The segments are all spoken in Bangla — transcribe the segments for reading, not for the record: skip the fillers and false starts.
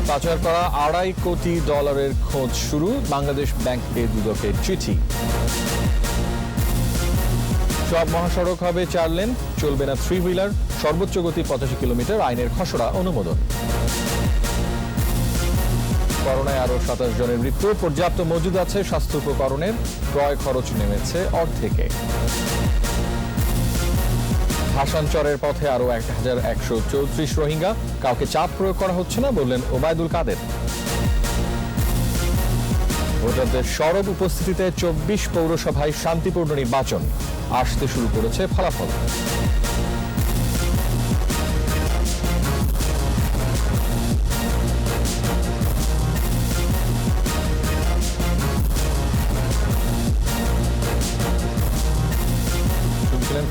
পাচার করা $2.5 কোটি খোঁজ শুরু, বাংলাদেশ ব্যাংককে দুদকের চিঠি। সব মহাসড়ক হবে 4 লেন, চলবে না 3 হুইলার, সর্বোচ্চ গতি 85 কিলোমিটার, আইনের খসড়া অনুমোদন। করোনায় আরো 27 জনের মৃত্যু, পর্যাপ্ত মজুদ আছে স্বাস্থ্য উপকরণের, ক্রয় খরচ নেমেছে অর্ধেকে। ভাসানচরের পথে আরো 1134 রোহিঙ্গা, কাউকে চাপ প্রয়োগ করা হচ্ছে না বললেন ওবায়দুল কাদের। ভোটারদের সরব উপস্থিতিতে 24 পৌরসভায় শান্তিপূর্ণ নির্বাচন, আসতে শুরু করেছে ফলাফল।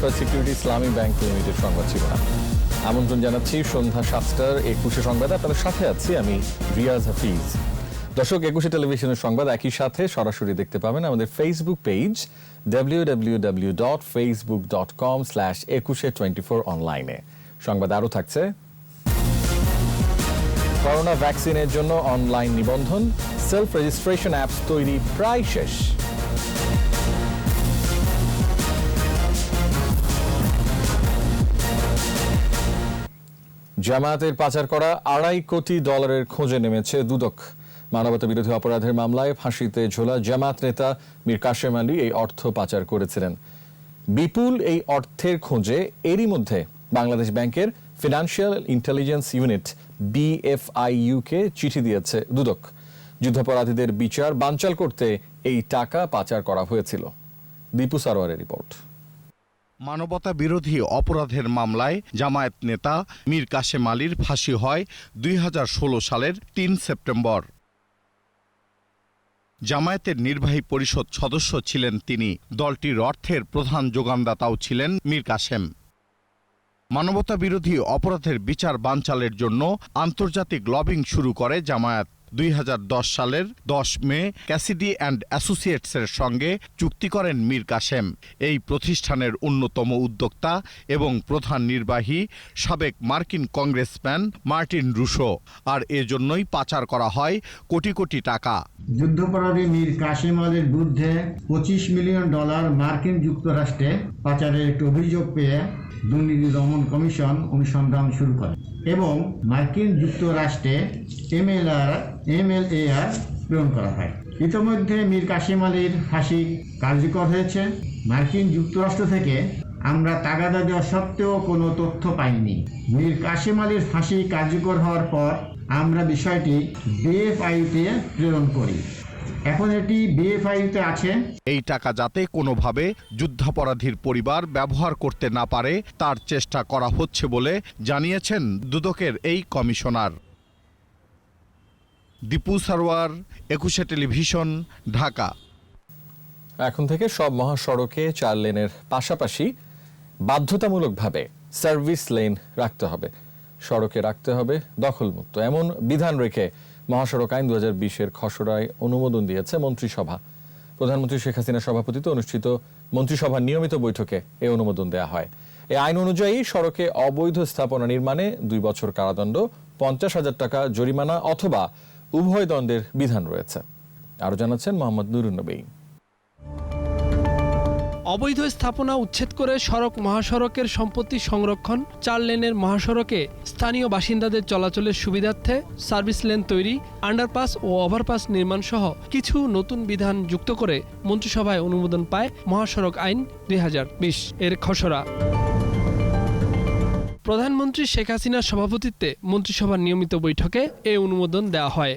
ফার্স্ট সিকিউরিটি ইসলামী ব্যাংক লিমিটেড সংবাদ ছিল না। আমন্ত্রণ জানাচ্ছি সন্ধ্যা 7টার 21 সংবাদ। আপনাদের সাথে আছি আমি রিয়াজ হাফিজ। দর্শক, 21 টেলিভিশনের সংবাদ একই সাথে সরাসরি দেখতে পাবেন আমাদের ফেসবুক পেজ www.facebook.com/2124 অনলাইনে। সংবাদ আরও থাকছে, করোনা ভ্যাকসিনের জন্য অনলাইন নিবন্ধন, সেলফ রেজিস্ট্রেশন অ্যাপস তৈরি প্রায় শেষ। জামায়াতের পাচার করা $2.5 কোটি খোঁজে নেমেছে দুদক। মানবতা বিরোধী অপরাধের মামলায় ফাঁসিতে ঝোলা জামায়াত নেতা মীর কাশেম আলী এই অর্থ পাচার করেছিলেন। বিপুল এই অর্থের খোঁজে এরই মধ্যে বাংলাদেশ ব্যাংকের ফিনান্সিয়াল ইন্টেলিজেন্স ইউনিট BFIU কে চিঠি দিয়েছে দুদক। যুদ্ধাপরাধীদের বিচার বানচাল করতে এই টাকা পাচার করা হয়েছিল। দীপু সারোয়ারের রিপোর্ট। মানবতা বিরোধী অপরাধের মামলায় জামায়াত নেতা মীর কাশেম আলীর ফাঁসি হয় 2016 সালের 3 সেপ্টেম্বর। জামায়াতের নির্বাহী পরিষদ সদস্য ছিলেন তিনি। দলটির অর্থের প্রধান যোগানদাতাও ছিলেন মীর কাশেম। মানবতা বিরোধী অপরাধের বিচার বানচালের জন্য আন্তর্জাতিক লবিং শুরু করে জামায়াত। 2010 সালের 10 মে ক্যাসিডি অ্যান্ড অ্যাসোসিয়েটসের সঙ্গে চুক্তি করেন মীর কাশেম। এই প্রতিষ্ঠানের অন্যতম উদ্যোক্তা এবং প্রধান নির্বাহী সাবেক মার্কিন কংগ্রেসম্যান মার্টিন রুশো। আর এজন্যই পাচার করা হয় কোটি কোটি টাকা। যুদ্ধাপরাধী মীর কাশেম আলীর বিরুদ্ধে $25 মিলিয়ন মার্কিন যুক্তরাষ্ট্রে পাচারের একটি অভিযোগ পেয়ে দুর্নীতি দমন কমিশন অনুসন্ধান শুরু করে এবং মার্কিন যুক্তরাষ্ট্রে MLAR প্রেরণ করা হয়। ইতিমধ্যে মীর কাশেম আলীর ফাঁসি কার্যকর হয়েছে। মার্কিন যুক্তরাষ্ট্র থেকে আমরা তাগাদা দেওয়া সত্ত্বেও কোনো তথ্য পাইনি। মীর কাশেম আলীর ফাঁসি কার্যকর হওয়ার পর আমরা বিষয়টি BFIU-তে প্রেরণ করি। এখন এটি BFIU-তে আছে। এই টাকা যাতে কোনোভাবে যুদ্ধাপরাধীর পরিবার ব্যবহার করতে না পারে তার চেষ্টা করা হচ্ছে বলে জানিয়েছেন দুদকের এই কমিশনার। দীপু সারোয়ার, 21 টেলিভিশন, ঢাকা। এখন থেকে সব মহাসড়কে 4 লেনের পাশাপাশি বাধ্যতামূলকভাবে সার্ভিস লেন রাখতে হবে, সড়কে রাখতে হবে দখলমুক্ত, এমন বিধান রেখে মহাসড়ক আইন 2020-এর খসড়ায় অনুমোদন দিয়েছে মন্ত্রিসভা। প্রধানমন্ত্রী শেখ হাসিনার সভাপতিত্বে অনুষ্ঠিত মন্ত্রিসভার নিয়মিত বৈঠকে এই অনুমোদন দেওয়া হয়। এই আইন অনুযায়ী সড়কে অবৈধ স্থাপনা নির্মাণে 2 বছর কারাদণ্ড, 50,000 টাকা জরিমানা অথবা উভয় দণ্ডের বিধান রয়েছে। আরো জানাচ্ছেন মোহাম্মদ নুরুন নবী। অবৈধ স্থাপনা উচ্ছেদ করে সড়ক মহাসড়কের সম্পত্তি সংরক্ষণ, 4 লেনের মহাসড়কে স্থানীয় বাসিন্দাদের চলাচলের সুবিধার্থে সার্ভিস লেন তৈরি, আন্ডারপাস ও ওভারপাস নির্মাণ সহ কিছু নতুন বিধান যুক্ত করে মন্ত্রিসভায় অনুমোদন পায় মহাসড়ক আইন 2020 এর খসড়া। প্রধানমন্ত্রী শেখ হাসিনার সভাপতিত্বে মন্ত্রিসভার নিয়মিত বৈঠকে এই অনুমোদন দেওয়া হয়।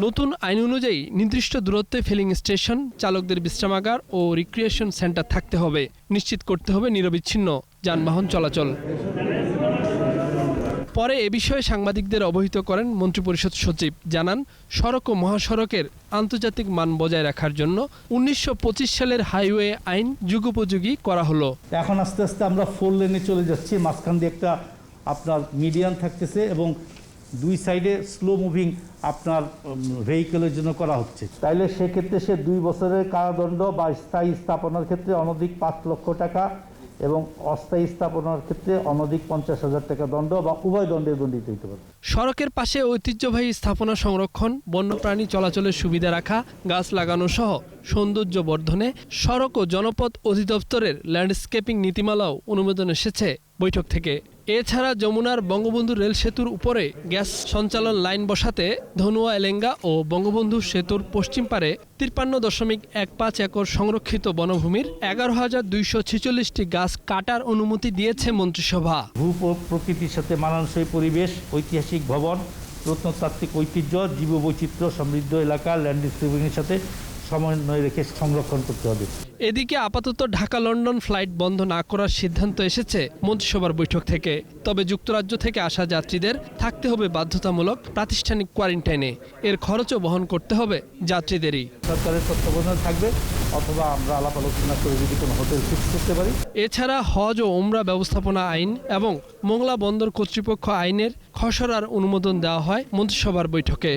নতুন আইন অনুযায়ী নির্দিষ্ট দূরত্বে ফিলিং স্টেশন, চালকদের বিশ্রামাগার ও রিক্রিয়েশন সেন্টার থাকতে হবে। নিশ্চিত করতে হবে নিরবিচ্ছিন্ন যানবাহন চলাচল। পরে এ বিষয়ে সাংবাদিকদের অবহিত করেন মন্ত্রিপরিষদ সচিব। জানান, সড়ক ও মহাসড়কের আন্তর্জাতিক মান বজায় রাখার জন্য 1925 সালের হাইওয়ে আইন যুগোপযোগী করা হলো। এখন আস্তে আস্তে আমরা 4 লেনে চলে যাচ্ছি। মাঝখান দিয়ে একটা আপনার মিডিয়ান থাকতেছে এবং 2 সাইডে স্লো মুভিং আপনার ভেহিকেলের জন্য করা হচ্ছে। তাইলে সেক্ষেত্রে সে 2 বছরের কারাদণ্ড বা স্থায়ী স্থাপনার ক্ষেত্রে অনধিক 5 লক্ষ টাকা এবং অস্থায়ী স্থাপনার ক্ষেত্রে অনধিক 50,000 টাকা দণ্ড বা উভয় দণ্ডে দণ্ডিত হতে পারে। সড়কের পাশে ঐতিহ্যবাহী স্থাপনা সংরক্ষণ, বন্যপ্রাণী চলাচলের সুবিধা রাখা, গাছ লাগানো সহ সৌন্দর্য বর্ধনে সড়ক ও জনপথ অধিদপ্তরের ল্যান্ডস্কেপিং নীতিমালাও অনুমোদন এসেছে বৈঠক থেকে। এছাড়া যমুনার বঙ্গবন্ধু রেল সেতুর উপরে গ্যাস সঞ্চালন লাইন বসাতে ধনুয়া এলেঙ্গা ও বঙ্গবন্ধু সেতুর পশ্চিম পারে 53.15 একর সংরক্ষিত বনভূমির 11,246টি গাছ কাটার অনুমতি দিয়েছে মন্ত্রিসভা। প্রকৃতির সাথে মানানসই পরিবেশ, ঐতিহাসিক ভবন, প্রত্নতাত্ত্বিক ঐতিহ্য, জীববৈচিত্র্য সমৃদ্ধ এলাকা ল্যান্ডস্কেপিংয়ের সাথে সমন্বয় রেখে সংরক্ষণ করতে হবে। এদিকে আপাতত ঢাকা লন্ডন ফ্লাইট বন্ধ না করার সিদ্ধান্ত এসেছে মন্ত্রিসভার বৈঠক থেকে। তবে যুক্তরাজ্য থেকে আসা যাত্রীদের থাকতে হবে বাধ্যতামূলক প্রাতিষ্ঠানিক কোয়ারেন্টাইনে। এর খরচও বহন করতে হবে যাত্রীদেরই। সরকারের তত্ত্বাবধানে থাকবে অথবা আমরা আলাপ আলোচনা করে যদি কোনো হোটেল ফিক্স করতে পারি। এছাড়া হজ ও উমরা ব্যবস্থাপনা আইন এবং মোংলা বন্দর কর্তৃপক্ষ আইনের খসড়ার অনুমোদন দেওয়া হয় মন্ত্রিসভার বৈঠকে।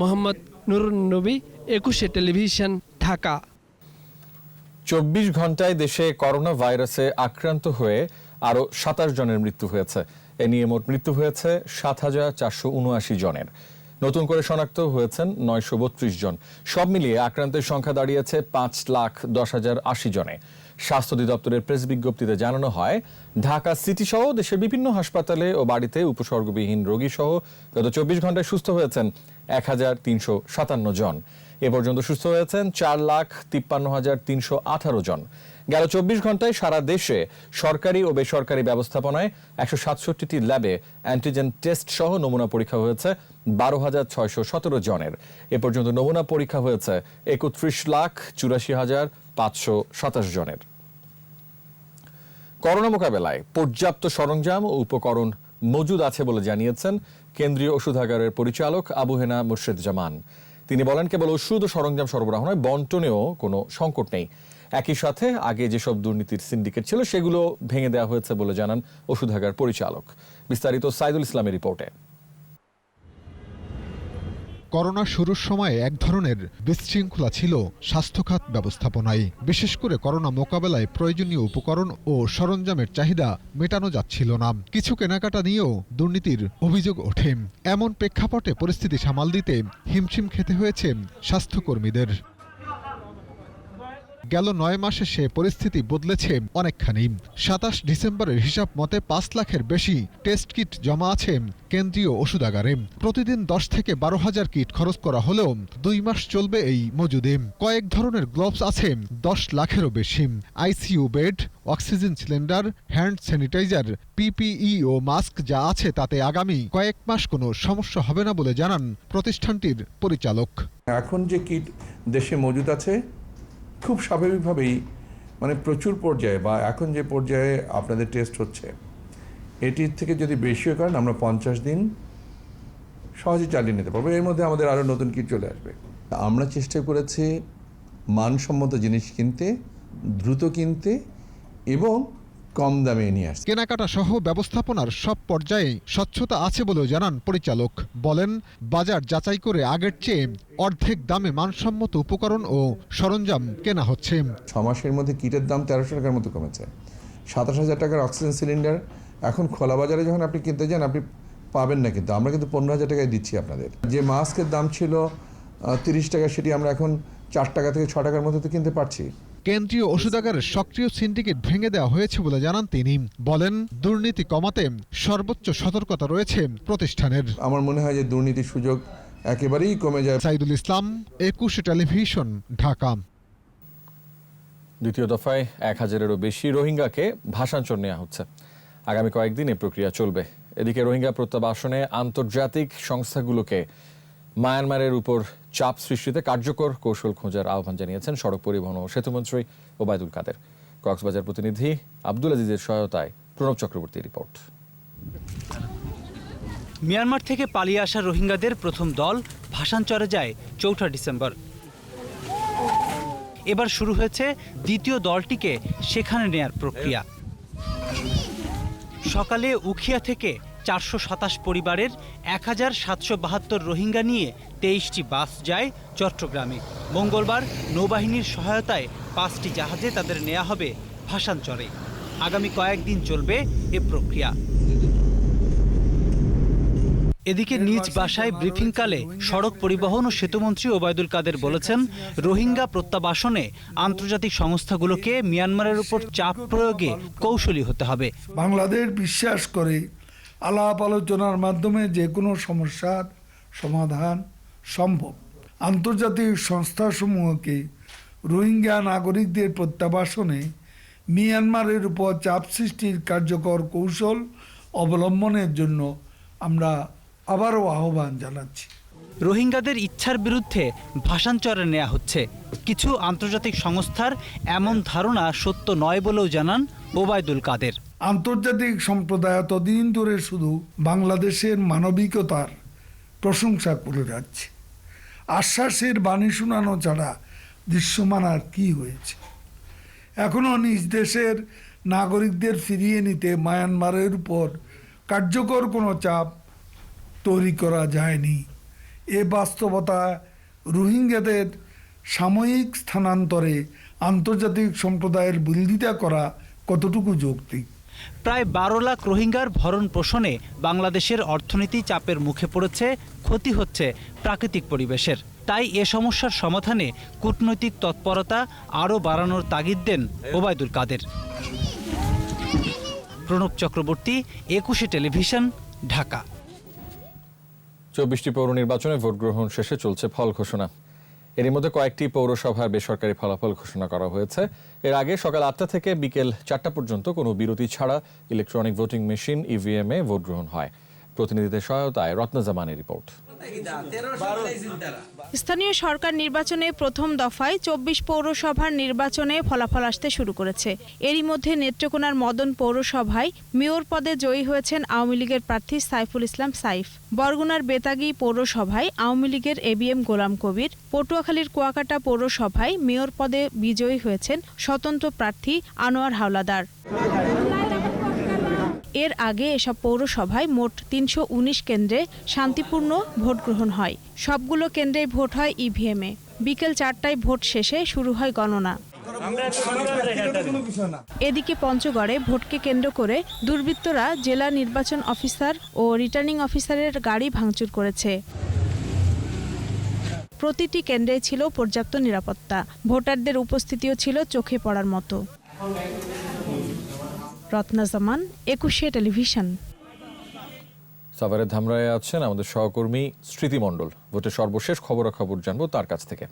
মোহাম্মদ নুরুন নবী, 21 টেলিভিশন, ঢাকা। 24 ঘন্টায় দেশে করোনা ভাইরাসে আক্রান্ত হয়ে আরও 27 জনের মৃত্যু হয়েছে। এ নিয়ে মোট মৃত্যু হয়েছে 7,479 জনের। নতুন করে শনাক্ত হয়েছেন 932 জন। সব মিলিয়ে আক্রান্তের সংখ্যা দাঁড়িয়েছে 5,10,080 জনে। স্বাস্থ্য অধিদপ্তরের প্রেস বিজ্ঞপ্তিতে জানানো হয়, ঢাকা সিটি সহ দেশের বিভিন্ন হাসপাতালে ও বাড়িতে উপসর্গবিহীন রোগী সহ গত 24 ঘন্টায় সুস্থ হয়েছেন 1,357 জন। এ পর্যন্ত সুস্থ হয়েছেন 4,53,318 জন। গেল 24 ঘন্টায় সারা দেশে সরকারি ও বেসরকারি ব্যবস্থাপনায় 167টি ল্যাবে অ্যান্টিজেন টেস্ট সহ নমুনা পরীক্ষা হয়েছে 12,617 জনের। এ পর্যন্ত নমুনা পরীক্ষা হয়েছে 31,84,527 জনের। করোনা মোকাবেলায় পর্যাপ্ত সরঞ্জাম ও উপকরণ মজুদ আছে বলে জানিয়েছেন কেন্দ্রীয় ওষুধাগারের পরিচালক আবু হেনা মুর্শেদ জামান। তিনি বলেন, কেবল ওষুধ ও সরঞ্জাম সরবরাহ নয়, বন্টনেও কোনো সংকট নেই। একই সাথে আগে যেসব দুর্নীতির সিন্ডিকেট ছিল সেগুলো ভেঙে দেওয়া হয়েছে বলে জানান ওষুধাগার পরিচালক। বিস্তারিত সাইদুল ইসলামের রিপোর্টে। করোনা শুরুর সময় এক ধরনের বিশৃঙ্খলা ছিল স্বাস্থ্যখাত ব্যবস্থাপনায়। বিশেষ করে করোনা মোকাবেলায় প্রয়োজনীয় উপকরণ ও সরঞ্জামের চাহিদা মেটানো যাচ্ছিল না। কিছু কেনাকাটা নিয়েও দুর্নীতির অভিযোগ ওঠে। এমন প্রেক্ষাপটে পরিস্থিতি সামাল দিতে হিমশিম খেতে হয়েছে স্বাস্থ্যকর্মীদের। গেল 9 মাসে সে পরিস্থিতি বদলেছে অনেকখানি। 27 ডিসেম্বরের হিসাব মতে 5 লাখের বেশি টেস্ট কিট জমা আছে কেন্দ্রীয় ওষুধাগারে। প্রতিদিন 10 থেকে 12,000 কিট খরচ করা হলেও 2 মাস চলবে এই মজুদে। কয়েক ধরনের গ্লোভস আছে 10 লাখেরও বেশি। ICU bed, oxygen cylinder, hand sanitiser, PPE ও মাস্ক যা আছে তাতে আগামী কয়েক মাস কোনো সমস্যা হবে না বলে জানান প্রতিষ্ঠানটির পরিচালক। এখন যে কিট দেশে মজুদ আছে খুব স্বাভাবিকভাবেই প্রচুর পর্যায়ে বা এখন যে পর্যায়ে আপনাদের টেস্ট হচ্ছে এটির থেকে যদি বেশিও করেন আমরা 50 দিন সহজে চালিয়ে নিতে পারবো। এর মধ্যে আমাদের আরও নতুন কিট চলে আসবে। আমরা চেষ্টা করেছি মানসম্মত জিনিস কিনতে, দ্রুত কিনতে এবং কম দামে নিয়ে আসছে। কেনাকাটা সহ ব্যবস্থাপনার সব পর্যায়ে স্বচ্ছতা আছে বলেও জানান পরিচালক। বলেন, বাজার যাচাই করে আগের চেয়ে অর্ধেক দামে মানসম্মত উপকরণ ও সরঞ্জাম কেনা হচ্ছে। 6 মাসের মধ্যে কিটের দাম 1300 টাকার মতো কমেছে। 27,000 টাকার অক্সিজেন সিলিন্ডার এখন খোলা বাজারে যখন আপনি কিনতে যান আপনি পাবেন না, কিন্তু আমরা কিন্তু 15,000 টাকায় দিচ্ছি আপনাদের। যে মাস্কের দাম ছিল 30 টাকা সেটি আমরা এখন 4 টাকা থেকে 6 টাকার মধ্যে কিনতে পারছি। কেন্দ্রীয় ওষুধাগারের সক্রিয় সিন্ডিকেট ভেঙে দেওয়া হয়েছে বলে জানান তিনি। বলেন, দুর্নীতি কমাতে সর্বোচ্চ সতর্কতা রয়েছে প্রতিষ্ঠানের। আমার মনে হয় যে দুর্নীতির সুযোগ একেবারেই কমে যায়। সাইদুল ইসলাম, 21 টেলিভিশন, ঢাকা। দ্বিতীয় দফায় 1,000-এরও বেশি রোহিঙ্গাকে ভাষান্তর নেওয়া হচ্ছে। আগামী কয়েকদিন এ প্রক্রিয়া চলবে। এদিকে রোহিঙ্গা প্রত্যাবাসনে আন্তর্জাতিক সংস্থাগুলোকে মায়ানমারের উপর চাপ সৃষ্টিতে কার্যকর কৌশল খোঁজার আহ্বান জানিয়েছেন সড়ক পরিবহন ও সেতুমন্ত্রী ওবায়দুল কাদের। কক্সবাজার প্রতিনিধি আব্দুল আজিজের সহায়তায় প্রণব চক্রবর্তীর রিপোর্ট। মিয়ানমার থেকে পালিয়ে আসা রোহিঙ্গাদের প্রথম দল ভাসানচরে যায় 4 ডিসেম্বর। এবার শুরু হয়েছে দ্বিতীয় দলটিকে সেখানে নেয়ার প্রক্রিয়া। সকালে উখিয়া থেকে 427 পরিবারের 1772 রোহিঙ্গা নিয়ে 23টি বাস যায় চট্টগ্রামে। মঙ্গলবার নৌবাহিনীর সহায়তায় 5টি জাহাজে তাদের নেওয়া হবে ভাসানচরে। আগামী কয়েকদিন চলবে এ প্রক্রিয়া। এদিকে নিজ বাসায় ব্রিফিংকালে সড়ক পরিবহন ও সেতুমন্ত্রী ওবায়দুল কাদের বলেছেন, রোহিঙ্গা প্রত্যাবাসনে আন্তর্জাতিক সংস্থাগুলোকে মিয়ানমারের উপর চাপ প্রয়োগে কৌশলী হতে হবে। বাংলাদেশ বিশ্বাস করে আলাপ আলোচনার মাধ্যমে যে কোনো সমস্যার সমাধান সম্ভব। আন্তর্জাতিক সংস্থাসমূহকে রোহিঙ্গা নাগরিকদের প্রত্যাবাসনে মিয়ানমারের উপর চাপ সৃষ্টির কার্যকর কৌশল অবলম্বনের জন্য আমরা আবারও আহ্বান জানাচ্ছি। রোহিঙ্গাদের ইচ্ছার বিরুদ্ধে ভাসানচরে নেওয়া হচ্ছে। কিছু আন্তর্জাতিক সংস্থার এমন ধারণা সত্য নয় বলেও জানান ওবায়দুল কাদের। আন্তর্জাতিক সম্প্রদায় এতদিন ধরে শুধু বাংলাদেশের মানবিকতার প্রশংসা করে যাচ্ছে। আশ্বাসের বাণী শোনানো ছাড়া দৃশ্যমান আর কি হয়েছে? এখনও নিজ দেশের নাগরিকদের ফিরিয়ে নিতে মায়ানমারের উপর কার্যকর কোনো চাপ তৈরি করা যায়নি। এ বাস্তবতা রোহিঙ্গাদের সাময়িক স্থানান্তরে আন্তর্জাতিক সম্প্রদায়ের বিরোধিতা করা কতটুকু যৌক্তিক? প্রায় 12 লাখ রোহিঙ্গার ভরণ পোষণে বাংলাদেশের অর্থনীতি চাপের মুখে পড়েছে, ক্ষতি হচ্ছে প্রাকৃতিক পরিবেশের। তাই এ সমস্যার সমাধানে কূটনৈতিক তৎপরতা আরও বাড়ানোর তাগিদ দেন ওবায়দুল কাদের। প্রণব চক্রবর্তী, 21 টেলিভিশন, ঢাকা। 24টি পৌর নির্বাচনে ভোট গ্রহণ শেষে চলছে ফল ঘোষণা। এর মধ্যে কয়েকটি পৌরসভার বেসরকারি ফলাফল ঘোষণা করা হয়েছে। এর আগে সকাল 8টা থেকে বিকেল 4টা পর্যন্ত কোনো বিরতি ছাড়া ইলেকট্রনিক ভোটিং মেশিন ইভিএম এ ভোট গ্রহণ হয়। প্রতিনিধিদের সহায়তায় রত্না জামানের রিপোর্ট। স্থানীয় সরকার নির্বাচনে প্রথম দফায় 24 পৌরসভার নির্বাচনে ফলাফল আসতে শুরু করেছে। এরই মধ্যে নেত্রকোনার মদন পৌরসভায় মেয়র পদে জয়ী হয়েছেন আওয়ামী লীগের প্রার্থী সাইফুল ইসলাম সাইফ। বরগুনার বেতাগী পৌরসভায় আওয়ামী লীগের এবিএম গোলাম কবির। পটুয়াখালীর কুয়াকাটা পৌরসভায় মেয়র পদে বিজয়ী হয়েছেন স্বতন্ত্র প্রার্থী আনোয়ার হাওলাদার। এর আগে এসব পৌরসভায় মোট 319 কেন্দ্রে শান্তিপূর্ণ ভোট গ্রহণ হয়। সবগুলো কেন্দ্রেই ভোট হয় ইভিএমে। বিকেল 4টায় ভোট শেষে শুরু হয় গণনা। এদিকে পঞ্চগড়ে ভোটকে কেন্দ্র করে দুর্বৃত্তরা জেলা নির্বাচন অফিসার ও রিটার্নিং অফিসারের গাড়ি ভাঙচুর করেছে। প্রতিটি কেন্দ্রে ছিল পর্যাপ্ত নিরাপত্তা। ভোটারদের উপস্থিতিও ছিল চোখে পড়ার মতো। রত্না জামান, 21 টেলিভিশন। সাভারের ধামরায়ে আছেন আমাদের সহকর্মী স্মৃতি মণ্ডল। ভোটের সর্বশেষ খবরাখবর জানবো তার কাছ থেকে।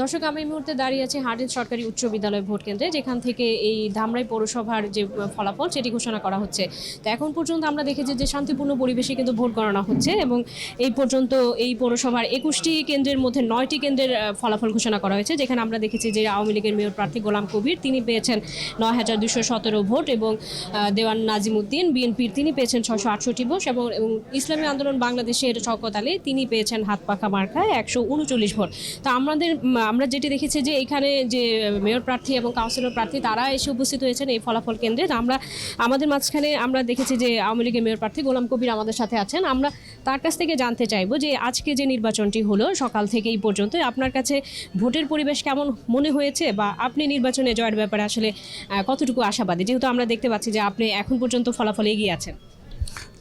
দর্শক, আমি এই মুহূর্তে দাঁড়িয়ে আছি হার্ডিঞ্জ সরকারি উচ্চ বিদ্যালয় ভোট কেন্দ্রে, যেখান থেকে এই ধামরাই পৌরসভার যে ফলাফল সেটি ঘোষণা করা হচ্ছে। তো এখন পর্যন্ত আমরা দেখেছি যে শান্তিপূর্ণ পরিবেশে কিন্তু ভোট গণনা হচ্ছে এবং এই পর্যন্ত এই পৌরসভার 21টি কেন্দ্রের মধ্যে 9টি কেন্দ্রের ফলাফল ঘোষণা করা হয়েছে, যেখানে আমরা দেখেছি যে আওয়ামী লীগের মেয়র প্রার্থী গোলাম কবির তিনি পেয়েছেন 9217 ভোট এবং দেওয়ান নাজিমুদ্দিন বিএনপির তিনি পেয়েছেন 668 ভোট এবং ইসলামী আন্দোলন বাংলাদেশের শওকত আলী তিনি পেয়েছেন হাত পাখা মার্কায় 139 ভোট। তো আমরা যেটি দেখেছি যে এখানে যে মেয়র প্রার্থী এবং কাউন্সিলর প্রার্থী তারা এসে উপস্থিত হয়েছেন এই ফলাফল কেন্দ্রে। আমাদের মাঝখানে আমরা দেখেছি যে আওয়ামী লীগের মেয়র প্রার্থী গোলাম কবির আমাদের সাথে আছেন। আমরা তার কাছ থেকে জানতে চাইবো যে আজকে যে নির্বাচনটি হলো সকাল থেকে এই পর্যন্ত আপনার কাছে ভোটের পরিবেশ কেমন মনে হয়েছে বা আপনি নির্বাচনে জয়ের ব্যাপারে আসলে কতটুকু আশাবাদী, যেহেতু আমরা দেখতে পাচ্ছি যে আপনি এখন পর্যন্ত ফলাফল এগিয়ে আছেন।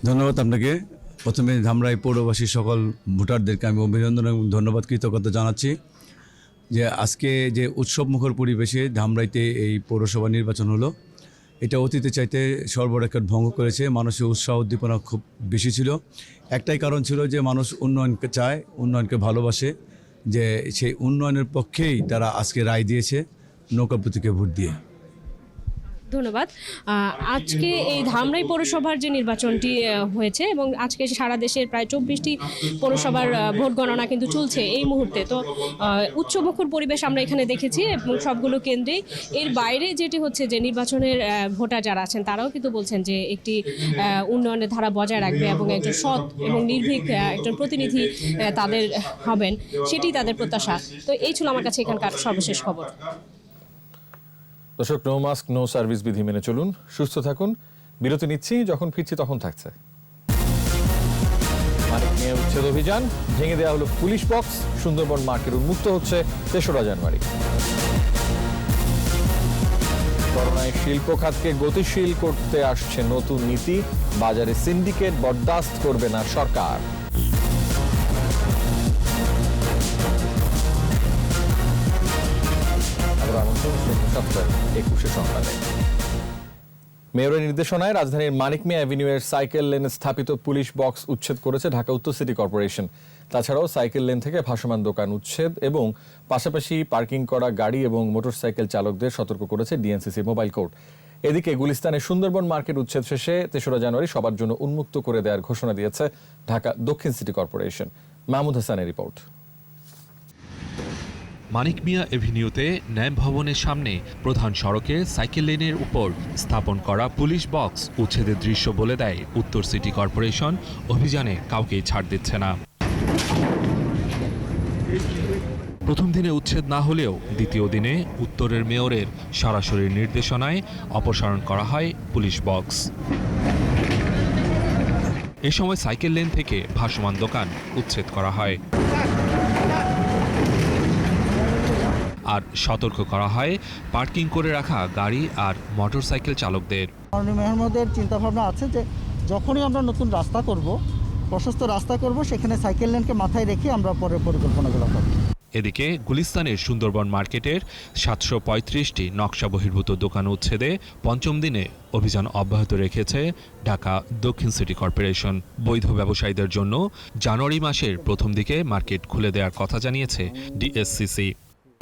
ধন্যবাদ আপনাকে। প্রথমে ধামরাই পৌরবাসী সকল ভোটারদেরকে আমি অভিনন্দন এবং ধন্যবাদ কৃতজ্ঞতা জানাচ্ছি যে আজকে যে উৎসবমুখর পরিবেশে ধামরাইতে এই পৌরসভা নির্বাচন হলো, এটা অতীতে চাইতে সর্বরেকর্ড ভঙ্গ করেছে। মানুষের উৎসাহ উদ্দীপনা খুব বেশি ছিল। একটাই কারণ ছিল যে মানুষ উন্নয়নকে চায়, উন্নয়নকে ভালোবাসে, যে সেই উন্নয়নের পক্ষেই তারা আজকে রায় দিয়েছে নৌকা প্রতীকে ভোট দিয়ে। ধন্যবাদ। আজকে এই ধামরাই পৌরসভার যে নির্বাচনটি হয়েছে এবং আজকে সারা দেশের প্রায় 24টি পৌরসভার ভোট গণনা কিন্তু চলছে এই মুহূর্তে। তো উচ্চমুখর পরিবেশ আমরা এখানে দেখেছি এবং সবগুলো কেন্দ্রেই। এর বাইরে যেটি হচ্ছে যে নির্বাচনের ভোটার যারা আছেন তারাও কিন্তু বলছেন যে একটি উন্নয়নের ধারা বজায় রাখবে এবং একজন সৎ এবং নির্ভীক একজন প্রতিনিধি তাদের হবেন, সেটি তাদের প্রত্যাশা। তো এই ছিল আমার কাছে এখানকার সর্বশেষ খবর। দর্শক, নো মাস্ক নো সার্ভিস বিধি মেনে চলুন, সুস্থ থাকুন। বিরতি নিচ্ছি, যখন ফিরছি তখন থাকছে। মানিক মিয়া উচ্ছেদ অভিযান, ভেঙে দেওয়া হলো পুলিশ বক্স, সুন্দরবন মার্কেট উন্মুক্ত হচ্ছে ৩রা জানুয়ারি। করোনায় শিল্প খাতকে গতিশীল করতে আসছে নতুন নীতি, বাজারে সিন্ডিকেট বরদাস্ত করবে না সরকার। মেয়রের নির্দেশনায় রাজধানীর মানিক মিয়া অ্যাভিনিউয়ের সাইকেল লেনে স্থাপিত পুলিশ বক্স উচ্ছেদ করেছে ঢাকা উত্তর সিটি কর্পোরেশন। তাছাড়াও সাইকেল লেন থেকে ভাসমান দোকান উচ্ছেদ এবং পাশাপাশি পার্কিং করা গাড়ি এবং মোটরসাইকেল চালকদের সতর্ক করেছে ডিএনসিসি মোবাইল কোর্ট। এদিকে গুলিস্তানে সুন্দরবন মার্কেট উচ্ছেদ শেষে ৩রা জানুয়ারি সবার জন্য উন্মুক্ত করে দেওয়ার ঘোষণা দিয়েছে ঢাকা দক্ষিণ সিটি কর্পোরেশন। মাহমুদ হাসানের রিপোর্ট। মানিক মিয়া এভিনিউতে ন্যাম ভবনের সামনে প্রধান সড়কে সাইকেল লেনের উপর স্থাপন করা পুলিশ বক্স উচ্ছেদের দৃশ্য বলে দেয় উত্তর সিটি কর্পোরেশন অভিযানে কাউকেই ছাড় দিচ্ছে না। প্রথম দিনে উচ্ছেদ না হলেও দ্বিতীয় দিনে উত্তরের মেয়রের সরাসরি নির্দেশনায় অপসারণ করা হয় পুলিশ বক্স। এ সময় সাইকেল লেন থেকে ভাসমান দোকান উচ্ছেদ করা হয় আর সতর্ক করা হয় পার্কিং করে রাখা গাড়ি আর মোটরসাইকেল চালকদের। মেহমুদের চিন্তাভাবনা আছে যে যখনই আমরা নতুন রাস্তা করব, প্রশস্ত রাস্তা করব, সেখানে সাইকেল লেনকে মাথায় রেখে আমরা পরে পরিকল্পনাগুলো করব। এদিকে গুলিস্তানের সুন্দরবন মার্কেটের ৭৩৫টি নকশা বহির্ভূত দোকান উচ্ছেদে পঞ্চম দিনে অভিযান অব্যাহত রেখেছে ঢাকা দক্ষিণ সিটি কর্পোরেশন। বৈধ ব্যবসায়ীদের জন্য জানুয়ারি মাসের প্রথম দিকে মার্কেট খুলে দেওয়ার কথা জানিয়েছে ডিএসসিসি।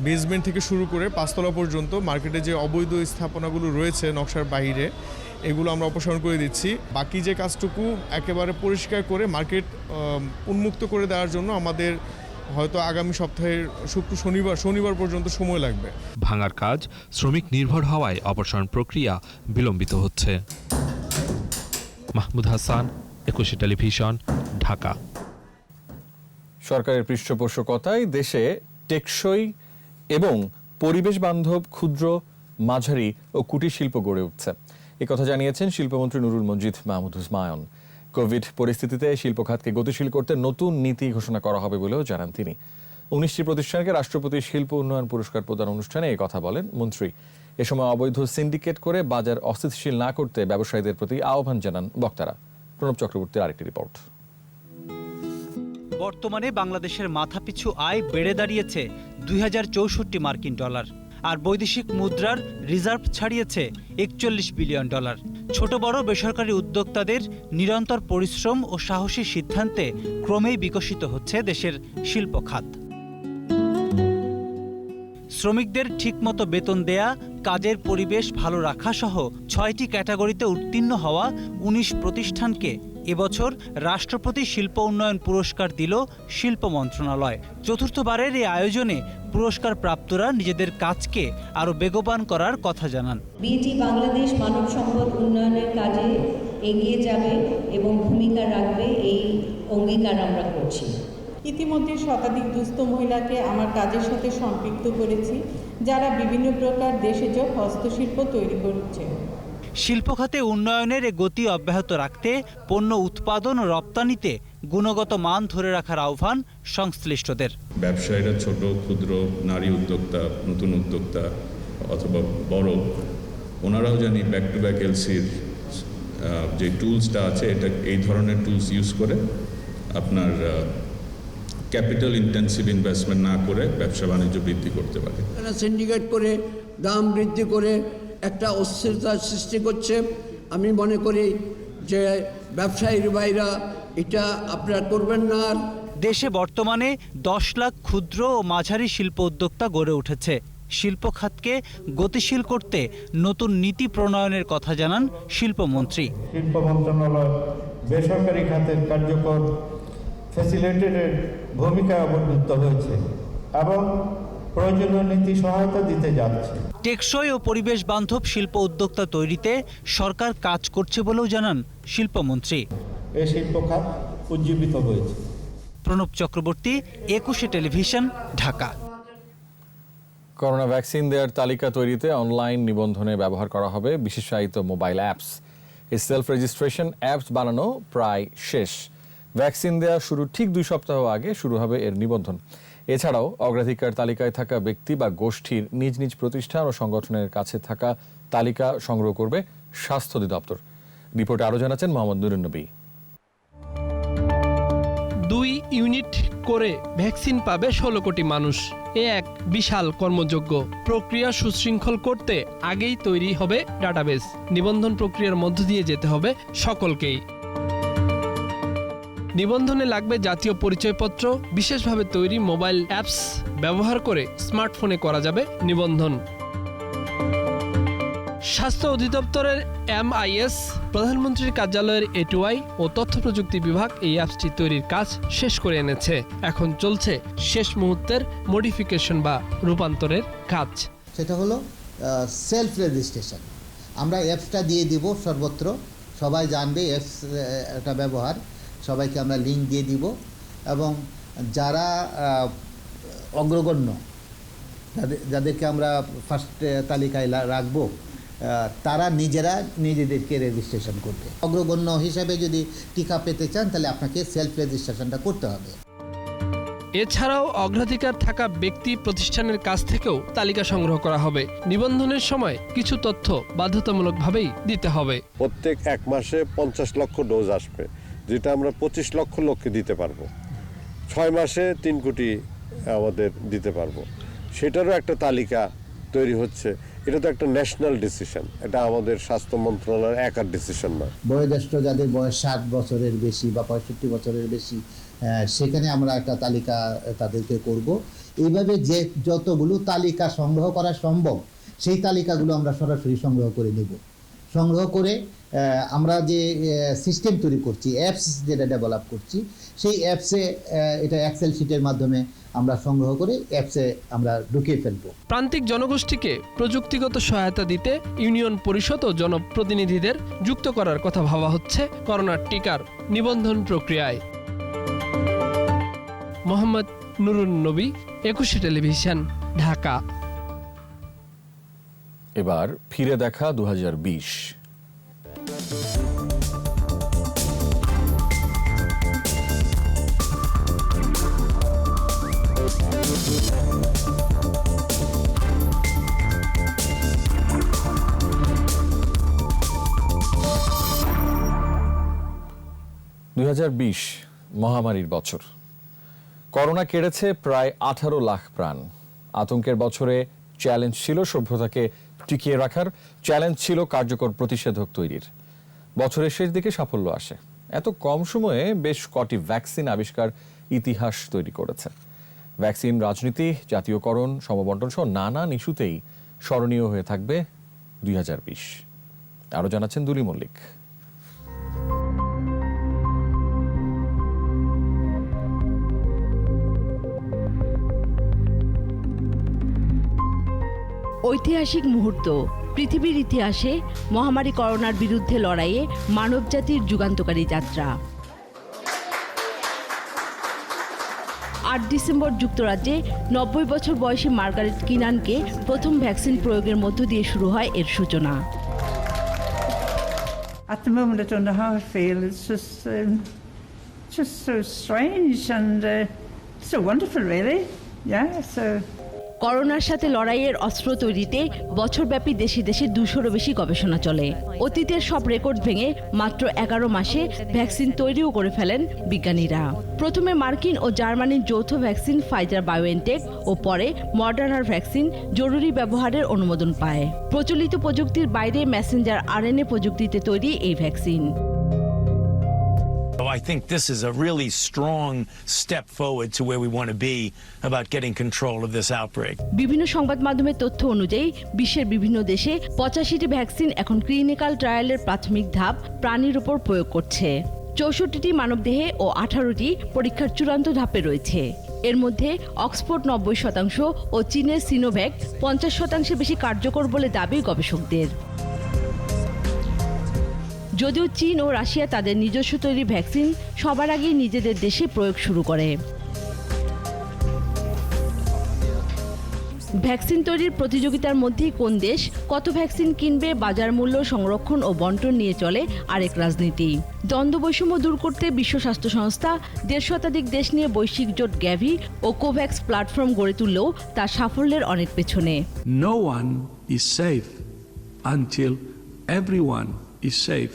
বেসমেন্ট থেকে শুরু করে ৫তলা পর্যন্ত মার্কেটে যে অবৈধ স্থাপনাগুলো রয়েছে নকশার বাইরে, এগুলো আমরা অপসারণ করে দিচ্ছি। বাকি যে কাজটুকু একেবারে পরিষ্কার করে মার্কেট উন্মুক্ত করে দেওয়ার জন্য আমাদের হয়তো আগামী সপ্তাহের শনিবার পর্যন্ত সময় লাগবে। ভাঙার কাজ শ্রমিক নির্ভর হওয়ায় অপসারণ প্রক্রিয়া বিলম্বিত হচ্ছে। মাহমুদ হাসান, একুশে টেলিভিশন, ঢাকা। সরকারের পৃষ্ঠপোষকতায় দেশে টেকসই এবং পরিবেশ বান্ধব ক্ষুদ্র, মাঝারি ও কুটির শিল্প গড়ে উঠছে, একথা জানিয়েছেন শিল্পমন্ত্রী নুরুল মজিদ মাহমুদ হুসমায়ন। কোভিড পরিস্থিতিতে শিল্প খাতকে গতিশীল করতে নতুন নীতি ঘোষণা করা হবে বলেও জানান তিনি। 19টি প্রতিষ্ঠানকে রাষ্ট্রপতি শিল্প উন্নয়ন পুরস্কার প্রদান অনুষ্ঠানে এই কথা বলেন মন্ত্রী। এ সময় অবৈধ সিন্ডিকেট করে বাজার অস্থিতিশীল না করতে ব্যবসায়ীদের প্রতি আহ্বান জানান বক্তারা। প্রণব চক্রবর্তীর আরেকটি রিপোর্ট। বর্তমানে বাংলাদেশের মাথাপিছু আয় বেড়ে দাঁড়িয়েছে 2064 মার্কিন ডলার, আর বৈদেশিক মুদ্রার রিজার্ভ ছাড়িয়েছে 41 বিলিয়ন ডলার। ছোট বড় বেসরকারি উদ্যোক্তাদের নিরন্তর পরিশ্রম ও সাহসী সিদ্ধান্তে ক্রমেই বিকশিত হচ্ছে দেশের শিল্প খাত। শ্রমিকদের ঠিকমতো বেতন দেয়া, কাজের পরিবেশ ভালো রাখা সহ 6টি ক্যাটাগরিতে উত্তীর্ণ হওয়া 19 প্রতিষ্ঠানকে এবছর রাষ্ট্রপতি শিল্প উন্নয়ন পুরস্কার দিল শিল্প মন্ত্রণালয়। চতুর্থবারের এই আয়োজনে পুরস্কার প্রাপ্তরা নিজেদের কাজকে আরও বেগবান করার কথা জানান। বিএটি বাংলাদেশ মানব সম্পদ উন্নয়নের কাজে এগিয়ে যাবে এবং ভূমিকা রাখবে, এই অঙ্গীকার আমরা করছি। ইতিমধ্যে শতাধিক দুস্থ মহিলাকে আমার কাজের সাথে সম্পৃক্ত করেছি, যারা বিভিন্ন প্রকার দেশজ হস্তশিল্প তৈরি করছে। শিল্প খাতে উন্নয়নের গতি অব্যাহত রাখতে পণ্য উৎপাদন ও রপ্তানিতে গুণগত মান ধরে রাখার আহ্বান সংশ্লিষ্টদের। ব্যবসায়ীরা ছোট, ক্ষুদ্র, নারী উদ্যোক্তা, নতুন উদ্যোক্তা অথবা বড়, ওনারাও জানি ব্যাক টু ব্যাক এলসির যে টুলসটা আছে, এটা এই ধরনের টুলস ইউজ করে আপনার ক্যাপিটাল ইন্টেন্সিভ ইনভেস্টমেন্ট না করে ব্যবসা বাণিজ্য বৃদ্ধি করতে পারে। সিন্ডিকেট করে দাম বৃদ্ধি করে একটা অস্থিরতার সৃষ্টি করছে। আমি মনে করি যে ব্যবসায়ীর ভাইরা এটা আপনারা করবেন না। দেশে বর্তমানে 10 লাখ ক্ষুদ্র ও মাঝারি শিল্প উদ্যোক্তা গড়ে উঠেছে। শিল্প খাতকে গতিশীল করতে নতুন নীতি প্রণয়নের কথা জানান শিল্পমন্ত্রী। শিল্প মন্ত্রণালয় বেসরকারি খাতের কার্যকর ফ্যাসিলিটেটের ভূমিকা অবতীর্ণ হয়েছে এবং প্রয়োজনীয় নীতি সহায়তা দিতে যাচ্ছে। টেকসই ও পরিবেশ বান্ধব শিল্প উদ্যোক্তা তৈরিতে সরকার কাজ করছে বলেও জানান শিল্পমন্ত্রী। এই শিল্প খাত উজ্জীবিত হয়েছে। প্রণব চক্রবর্তী, একুশে টেলিভিশন, ঢাকা। করোনা ভ্যাকসিন দেওয়ার তালিকা তৈরিতে অনলাইন নিবন্ধনে ব্যবহার করা হবে বিশেষায়িত মোবাইল অ্যাপস। এই সেলফ রেজিস্ট্রেশন অ্যাপস বানানো প্রায় শেষ। ভ্যাকসিন দেওয়া শুরুর ঠিক 2 সপ্তাহ আগে শুরু হবে এর নিবন্ধন। এছাড়াও অগ্রাধিকার তালিকায় থাকা ব্যক্তি বা গোষ্ঠীর নিজ নিজ প্রতিষ্ঠান ও সংগঠনের কাছে থাকা তালিকা সংগ্রহ করবে স্বাস্থ্য অধিদপ্তর। রিপোর্টে আরও জানাচ্ছেন মোহাম্মদ নুরুন নবী। 2 ইউনিট করে ভ্যাকসিন পাবে 16 কোটি মানুষ। এক বিশাল কর্মযজ্ঞ। প্রক্রিয়া সুশৃঙ্খল করতে আগেই তৈরি হবে ডাটাবেস। নিবন্ধন প্রক্রিয়ার মধ্য দিয়ে যেতে হবে সকলকেই। নিবন্ধনে লাগবে জাতীয় পরিচয়পত্র, বিশেষভাবে তৈরি মোবাইল অ্যাপস ব্যবহার করে স্মার্টফোনে করা যাবে নিবন্ধন। স্বাস্থ্য অধিদপ্তরের MIS, প্রধানমন্ত্রীর কার্যালয়ের A2I ও তথ্য প্রযুক্তি বিভাগ এই অ্যাপসটি তৈরির কাজ শেষ করে এনেছে। এখন চলছে শেষ মুহূর্তের মডিফিকেশন বা রূপান্তরের কাজ। সেটা হলো সেলফ রেজিস্ট্রেশন। আমরা অ্যাপসটা দিয়ে দিব সর্বত্র, সবাই জানবে অ্যাপসটা ব্যবহার, সবাইকে আমরা লিঙ্ক দিয়ে দিব এবং যারা অগ্রগণ্য যাদেরকে আমরা ফার্স্ট তালিকায় রাখবো তারা নিজেদেরকে রেজিস্ট্রেশন করবে। অগ্রগণ্য হিসাবে যদি টিকা পেতে চান তাহলে আপনাকে সেলফ রেজিস্ট্রেশনটা করতে হবে। এছাড়াও অগ্রাধিকার থাকা ব্যক্তি প্রতিষ্ঠানের কাছ থেকেও তালিকা সংগ্রহ করা হবে। নিবন্ধনের সময় কিছু তথ্য বাধ্যতামূলকভাবেই দিতে হবে। প্রত্যেক 1 মাসে 50 লক্ষ ডোজ আসবে, যেটা আমরা 25 লক্ষ লোককে দিতে পারবো। 6 মাসে 3 কোটি আমাদের দিতে পারবো। সেটারও একটা তালিকা তৈরি হচ্ছে। এটা তো একটা ন্যাশনাল ডিসিশন, এটা আমাদের স্বাস্থ্য মন্ত্রণালয়ের একার ডিসিশন নয়। বয়োজ্যেষ্ঠ যাদের বয়স 60 বছরের বেশি বা 65 বছরের বেশি, সেখানে আমরা একটা তালিকা তাদেরকে করব। এইভাবে যে যতগুলো তালিকা সংগ্রহ করা সম্ভব সেই তালিকাগুলো আমরা সরাসরি সংগ্রহ করে নেব। সংগ্রহ করে আমরা যে সিস্টেম তৈরি করছি, অ্যাপস যেটা ডেভেলপ করছি, সেই অ্যাপসে এটা এক্সেল শিটের মাধ্যমে আমরা সংগ্রহ করে অ্যাপসে আমরা ঢুকিয়ে ফেলবো। প্রান্তিক জনগোষ্ঠীকে প্রযুক্তিগত সহায়তা দিতে ইউনিয়ন পরিষদ ও জনপ্রতিনিধিদের যুক্ত করার কথা ভাবা হচ্ছে করোনার টিকার নিবন্ধন প্রক্রিয়ায়। মোহাম্মদ নুরুন নবী, 21 টেলিভিশন, ঢাকা। এবার ফিরে দেখা 2020। মহামারীর বছর। করোনা কেড়েছে প্রায় 18 লাখ প্রাণ। আতঙ্কের বছরে চ্যালেঞ্জ ছিল সভ্যতাকে টিকিয়ে রাখার, চ্যালেঞ্জ ছিল কার্যকর প্রতিষেধক তৈরির। বছরের শেষ দিকে সাফল্য আসে। এত কম সময়ে বেশ কটি ভ্যাকসিন আবিষ্কার ইতিহাস তৈরি করেছে। ভ্যাকসিন রাজনীতি, জাতীয়করণ, সমবন্টন সহ নানান ইস্যুতেই স্মরণীয় হয়ে থাকবে 2020। আরও জানাচ্ছেন দুলি মল্লিক। ঐতিহাসিক মুহূর্ত। পৃথিবীর ইতিহাসে মহামারী করোনার বিরুদ্ধে লড়াইয়ে মানবজাতির যুগান্তকারী যাত্রা। 8 ডিসেম্বর যুক্তরাজ্যে 90 বছর বয়সী মার্গারেট কিনানকে প্রথম ভ্যাকসিন প্রয়োগের মধ্য দিয়ে শুরু হয় এর সূচনা। At the moment I don't know how I feel. It's just so strange and so wonderful really. Yeah, so করোনার সাথে লড়াইয়ের অস্ত্র তৈরিতে বছরব্যাপী দেশে দেশে 200-রও বেশি গবেষণা চলে। অতীতের সব রেকর্ড ভেঙে মাত্র 11 মাসে ভ্যাকসিন তৈরিও করে ফেলেন বিজ্ঞানীরা। প্রথমে মার্কিন ও জার্মানির যৌথ ভ্যাকসিন ফাইজার বায়োএনটেক ও পরে মডার্নার ভ্যাকসিন জরুরি ব্যবহারের অনুমোদন পায়। প্রচলিত প্রযুক্তির বাইরে মেসেঞ্জার RNA প্রযুক্তিতে তৈরি এই vaccine. I think this is a really strong step forward to where we want to be about getting control of this outbreak. বিভিন্ন সংবাদ মাধ্যমের তথ্য অনুযায়ী বিশ্বের বিভিন্ন দেশে 85টি ভ্যাকসিন এখন ক্লিনিক্যাল ট্রায়ালের প্রাথমিক ধাপ প্রাণীর উপর প্রয়োগ করছে। 64টি মানবদেহে ও 18টি পরীক্ষার চূড়ান্ত ধাপে রয়েছে। এর মধ্যে অক্সফোর্ড 90% ও চীনের সিনোভ্যাক 50% বেশি কার্যকর বলে দাবি গবেষকদের। যদিও চীন ও রাশিয়া তাদের নিজস্ব তৈরি ভ্যাকসিন সবার আগে নিজেদের দেশে প্রয়োগ শুরু করে। ভ্যাকসিন তৈরির প্রতিযোগিতার মধ্যেই কোন দেশ কত ভ্যাকসিন কিনবে, বাজার মূল্য সংরক্ষণ ও বন্টন নিয়ে চলে আরেক রাজনীতি। দ্বন্দ্ব বৈষম্য দূর করতে বিশ্ব স্বাস্থ্য সংস্থা 1.5 শতাধিক দেশ নিয়ে বৈশ্বিক জোট গ্যাভি ও কোভ্যাক্স প্ল্যাটফর্ম গড়ে তুললেও তার সাফল্যের অনেক পেছনে। No one is safe until everyone is safe.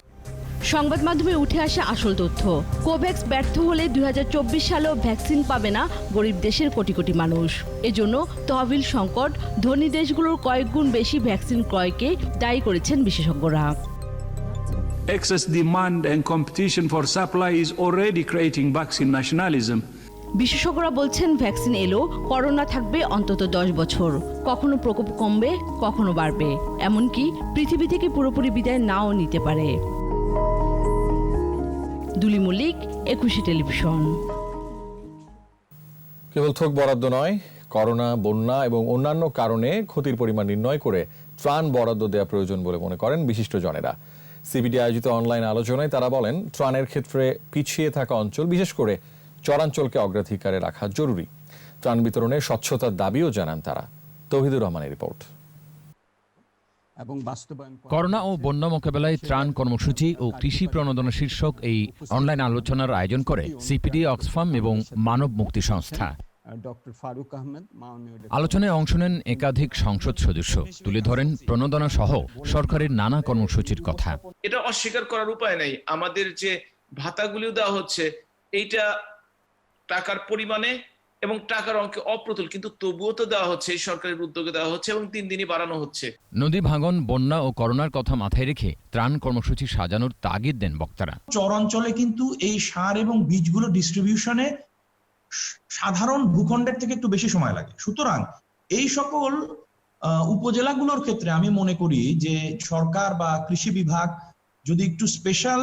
সংবাদ মাধ্যমে উঠে আসে আসল তথ্য। কোভ্যাক্স ব্যর্থ হলে 2024 সালেও ভ্যাকসিন পাবে না গরিব দেশের কোটি কোটি মানুষ। এজন্য তহবিল সংকট, ধনী দেশগুলোর কয়েক গুণ বেশি ভ্যাকসিন ক্রয়কে দায়ী করেছেন বিশেষজ্ঞরা। Excess demand and competition for supply is already creating vaccine nationalism. বিশেষজ্ঞরা বলছেন ভ্যাকসিন এলো, করোনা থাকবে অন্তত 10 বছর। কখনো প্রকোপ কমবে, কখনো বাড়বে, এমনকি পৃথিবী থেকে পুরোপুরি বিদায় নাও নিতে পারে। দুলি মল্লিক, 21 টেলিভিশন। কেবল থোক বরাদ্দ নয়, করোনা, বন্যা এবং অন্যান্য কারণে ক্ষতির পরিমাণ নির্ণয় করে ত্রাণ বরাদ্দ দেওয়া প্রয়োজন বলে মনে করেন বিশিষ্টজনেরা। সিবিডি আয়োজিত অনলাইন আলোচনায় তারা বলেন, ত্রাণের ক্ষেত্রে পিছিয়ে থাকা অঞ্চল, বিশেষ করে চরাঞ্চলকে অগ্রাধিকারে রাখা জরুরি। ত্রাণ বিতরণে স্বচ্ছতার দাবিও জানান তারা। তৌহিদুর রহমানের রিপোর্ট। করোনা ও বন্যা মোকাবেলায় ত্রাণ কর্মসূচি ও কৃষি প্রণোদনা শীর্ষক এই অনলাইন আলোচনার আয়োজন করে সিপিডি, অক্সফাম এবং মানব মুক্তি সংস্থা। আলোচনায় অংশ নেন একাধিক সংসদ সদস্য, তুলে ধরেন প্রণোদনা সহ সরকারের নানা কর্মসূচির কথা। এটা অস্বীকার করার উপায় নেই। আমাদের যে ভাতাগুলিও দেওয়া হচ্ছে, এইটা টাকার পরিমাণে এবং টাকার অঙ্কে অপ্রতুল, কিন্তু তবুও তো দেওয়া হচ্ছে, এই সরকারের উদ্যোগে দেওয়া হচ্ছে এবং 3 দিনই বাড়ানো হচ্ছে। নদী ভাঙন, বন্যা ও করোনার কথা মাথায় রেখে ত্রাণ কর্মসূচি সাজানোর তাগিদ দেন বক্তারা। চরাঞ্চলে কিন্তু এই সার এবং বীজগুলো ডিস্ট্রিবিউশনে সাধারণ ভূখণ্ডের থেকে একটু বেশি সময় লাগে। সুতরাং এই সকল উপজেলাগুলোর ক্ষেত্রে আমি মনে করি যে সরকার বা কৃষি বিভাগ যদি একটু স্পেশাল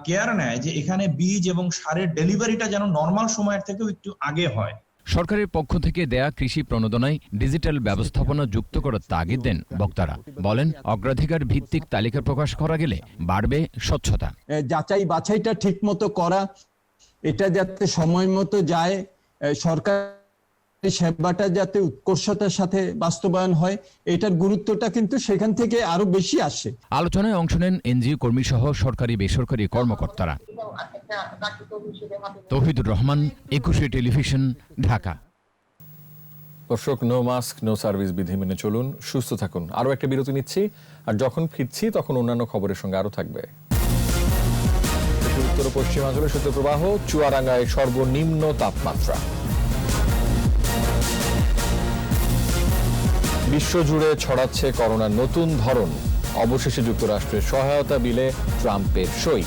কেয়ার নেয় যে এখানে বীজ এবং সারের ডেলিভারিটা যেন নরমাল সময়ের থেকেও একটু আগে হয়। সরকারের পক্ষ থেকে দেয়া কৃষি প্রণোদনায় ডিজিটাল ব্যবস্থাপনা যুক্ত করার তাগিদ দেন বক্তারা। বলেন, অগ্রাধিকার ভিত্তিক তালিকা প্রকাশ করা গেলে বাড়বে স্বচ্ছতা। যাচাই বাছাইটা ঠিক মতো করা, এটা যাতে সময় মতো যায়, সরকার সেবাটা যাতে উৎকর্ষতার সাথে বাস্তবায়ন হয়, এটার গুরুত্বটা কিন্তু সেখান থেকে আরো বেশি আসে। আলোচনায় অংশ নেন এনজিও কর্মী সহ সরকারি বেসরকারি কর্মকর্তারা। তৌহিদুর রহমান, 21 টেলিভিশন, ঢাকা। দর্শক, নো মাস্ক নো সার্ভিস বিধি মেনে চলুন, সুস্থ থাকুন। আরো একটা বিরতি নিচ্ছি, আর যখন ফিরছি তখন অন্যান্য খবরের সঙ্গে আরো থাকবে। উত্তর পশ্চিমাঞ্চলে শৈত্যপ্রবাহ, চুয়াডাঙ্গায় সর্বনিম্ন তাপমাত্রা। বিশ্বজুড়ে ছড়াচ্ছে করোনার নতুন ধরন, অবশেষে যুক্তরাষ্ট্রের সহায়তা বিলে ট্রাম্পের সই।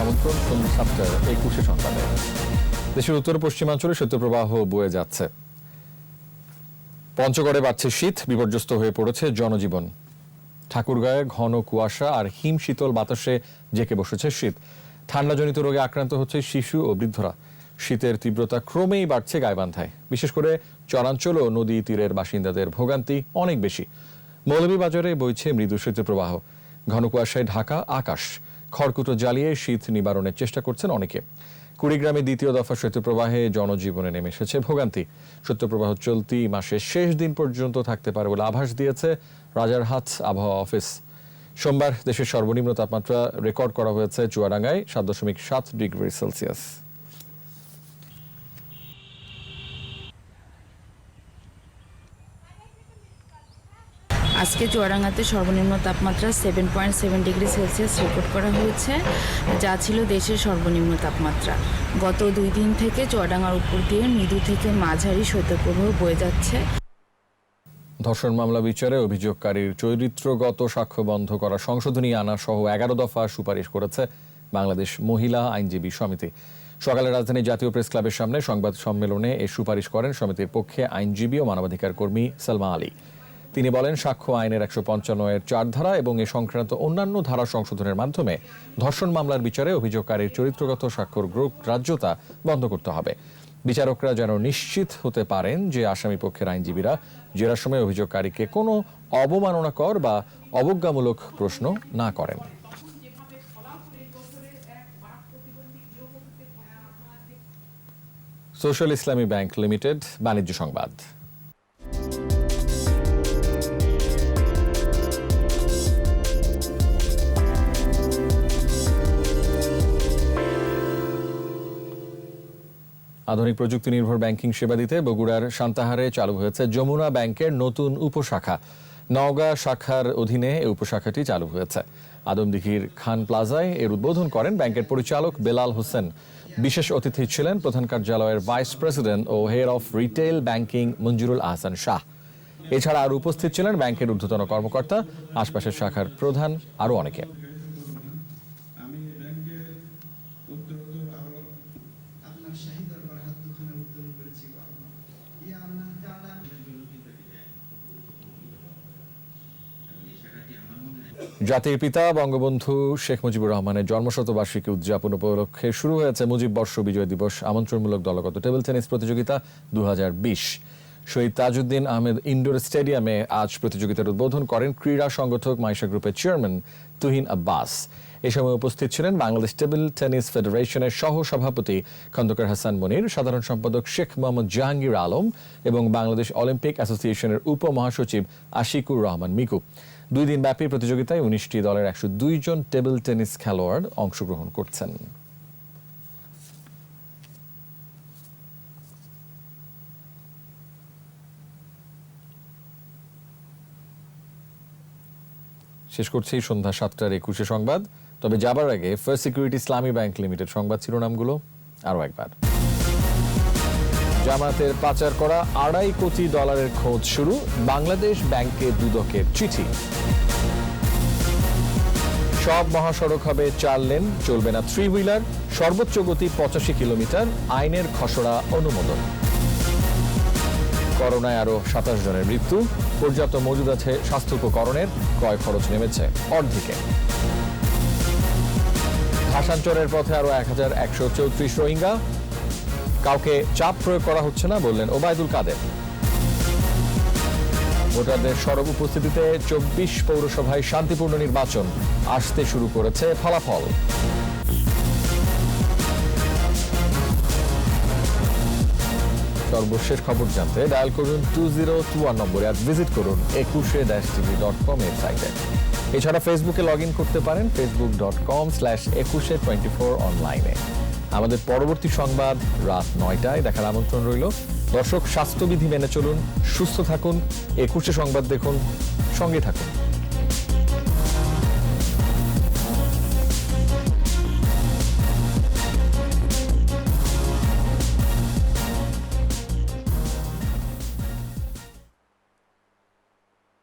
আমন্ত্রণ সন্ধ্যা 7টায় 21 সংবাদে। দেশের উত্তর পশ্চিমাঞ্চলে শৈত্যপ্রবাহ বয়ে যাচ্ছে। পঞ্চগড়ে বাড়ছে শীত, বিপর্যস্ত হয়ে পড়েছে জনজীবন। ঠাকুরগাঁয়ে ঘন কুয়াশা আর হিম শীতল বাতাসে জেঁকে বসেছে শীত। ঠান্ডাজনিত রোগে আক্রান্ত হচ্ছে শিশু ও বৃদ্ধরা। শীতের তীব্রতা ক্রমেই বাড়ছে গাইবান্ধায়। বিশেষ করে চরাঞ্চল ও নদী তীরের বাসিন্দাদের ভোগান্তি অনেক বেশি। মৌলভীবাজারে বইছে মৃদু শৈত্যপ্রবাহ। ঘন কুয়াশায় ঢাকা আকাশ। খড়কুটো জ্বালিয়ে শীত নিবারণের চেষ্টা করছেন অনেকে। কুড়িগ্রামে দ্বিতীয় দফা শৈত্যপ্রবাহে জনজীবনে নেমে এসেছে ভোগান্তি। শৈত্যপ্রবাহ চলতি মাসের শেষ দিন পর্যন্ত থাকতে পারে বলে আভাস দিয়েছে রাজারহাট আবহাওয়া অফিস। সোমবার দেশের সর্বনিম্ন তাপমাত্রা রেকর্ড করা হয়েছে চুয়াডাঙ্গায় 7.7 ডিগ্রি সেলসিয়াস। আজকে চুয়াডাঙ্গাতে সর্বনিম্ন তাপমাত্রা 7.7 ডিগ্রি সেলসিয়াস রেকর্ড করা হয়েছে, যা ছিল দেশের সর্বনিম্ন তাপমাত্রা। গত 2 দিন থেকে চুয়াডাঙ্গার উপর দিয়ে মৃদু থেকে মাঝারি শৈত্যপ্রবাহ বয়ে যাচ্ছে। ধর্ষণ মামলা বিচারে অভিযোগকারীর চরিত্রগত সাক্ষ্য বন্ধ করা সংশোধনী আনা সহ 11 দফা সুপারিশ করেছে বাংলাদেশ মহিলা আইনজীবী সমিতি। সকালে রাজধানী জাতীয় প্রেস ক্লাবের সামনে সংবাদ সম্মেলনে এই সুপারিশ করেন সমিতির পক্ষে আইনজীবী ও মানবাধিকার কর্মী সালমা আলী। তিনি বলেন, সাক্ষ্য আইনের 155 4 ধারা এবং এ সংক্রান্ত অন্যান্য ধারা সংশোধনের মাধ্যমে ধর্ষণ মামলার বিচারে অভিযোগকারীর চরিত্রগত সাক্ষ্যর গ্রাহ্যতা বন্ধ করতে হবে। বিচারকরা যেন নিশ্চিত হতে পারেন যে আসামি পক্ষের আইনজীবীরা জেরার সময় অভিযোগকারীকে কোনো অবমাননাকর বা অবজ্ঞামূলক প্রশ্ন না করেন। সোশ্যাল ইসলামী ব্যাংক লিমিটেড বাণিজ্য সংবাদ। আধুনিক প্রযুক্তি নির্ভর ব্যাংকিং সেবা দিতে বগুড়ার সান্তাহারে চালু হয়েছে যমুনা ব্যাংকের নতুন উপশাখা। নওগাঁ শাখার অধীনে এই উপশাখাটি চালু হয়েছে। আদমদীঘির খান প্লাজায় এর উদ্বোধন করেন ব্যাংকের পরিচালক বেলাল হোসেন। বিশেষ অতিথি ছিলেন প্রধান কার্যালয়ের ভাইস প্রেসিডেন্ট ও head of retail banking Manjurul Ahsan Shah. এছাড়া আরও উপস্থিত ছিলেন ব্যাংকের ঊর্ধ্বতন কর্মকর্তা, আশপাশের শাখার প্রধান আরও অনেকে। জাতির পিতা বঙ্গবন্ধু শেখ মুজিবুর রহমানের জন্মশতবার্ষিকী উদযাপন উপলক্ষে শুরু হয়েছে মুজিব বর্ষ বিজয় দিবস আমন্ত্রণমূলক দলগত টেবিল টেনিস প্রতিযোগিতা 2020। শহীদ তাজউদ্দিন আহমেদ ইনডোর স্টেডিয়ামে আজ প্রতিযোগিতার উদ্বোধন করেন ক্রীড়া সংগঠক মাইশা গ্রুপের চেয়ারম্যান তুহিন আব্বাস। এ সময় উপস্থিত ছিলেন বাংলাদেশ টেবিল টেনিস ফেডারেশনের সহ সভাপতি খন্দকার হাসান মনির, সাধারণ সম্পাদক শেখ মোহাম্মদ জাহাঙ্গীর আলম এবং বাংলাদেশ অলিম্পিক অ্যাসোসিয়েশনের উপমহাসচিব আশিকুর রহমান মিকু। 2 দিন ব্যাপী প্রতিযোগিতায় 19টি দলের 102 জন টেবিল টেনিস খেলোয়াড় অংশগ্রহণ করছেন। শেষ করছি সন্ধ্যা 7টার 21 সংবাদ। তবে যাবার আগে ফার্স্ট সিকিউরিটি ইসলামী ব্যাংক লিমিটেড সংবাদ শিরোনামগুলো আরও একবার। জামায়াতের পাচার করা $2.5 কোটি খোঁজ শুরু, বাংলাদেশ ব্যাংকে দুদকের চিঠি। সব মহাসড়ক হবে 4 লেন, চলবে না 3 হুইলার, সর্বোচ্চ গতি 85 কিলোমিটার, আইনের খসড়া অনুমোদন। করোনায় আরো 27 জনের মৃত্যু, পর্যাপ্ত মজুদ আছে স্বাস্থ্য উপকরণের, ক্রয় খরচ নেমেছে অর্ধেকে। ভাষান্তরের পথে আরো 1134 রোহিঙ্গা, কাউকে চাপ প্রয়োগ করা হচ্ছে না বললেন ওবায়দুল কাদের। ভোটারদের সরব উপস্থিতিতে 24 পৌরসভায় শান্তিপূর্ণ নির্বাচন, আসতে শুরু করেছে ফলাফল। সর্বশেষ খবর জানতে ডায়াল করুন 2021 নম্বরে আর ভিজিট করুন ekushe-tv.com ওয়েবসাইটে। এছাড়া ফেসবুকে লগ ইন করতে পারেন facebook.com/ekushe24 অনলাইনে। আমাদের পরবর্তী সংবাদ রাত 9টায় দেখার আমন্ত্রণ রইল। দর্শক, স্বাস্থ্যবিধি মেনে চলুন, সুস্থ থাকুন, একুশে সংবাদ দেখুন, সঙ্গে থাকুন।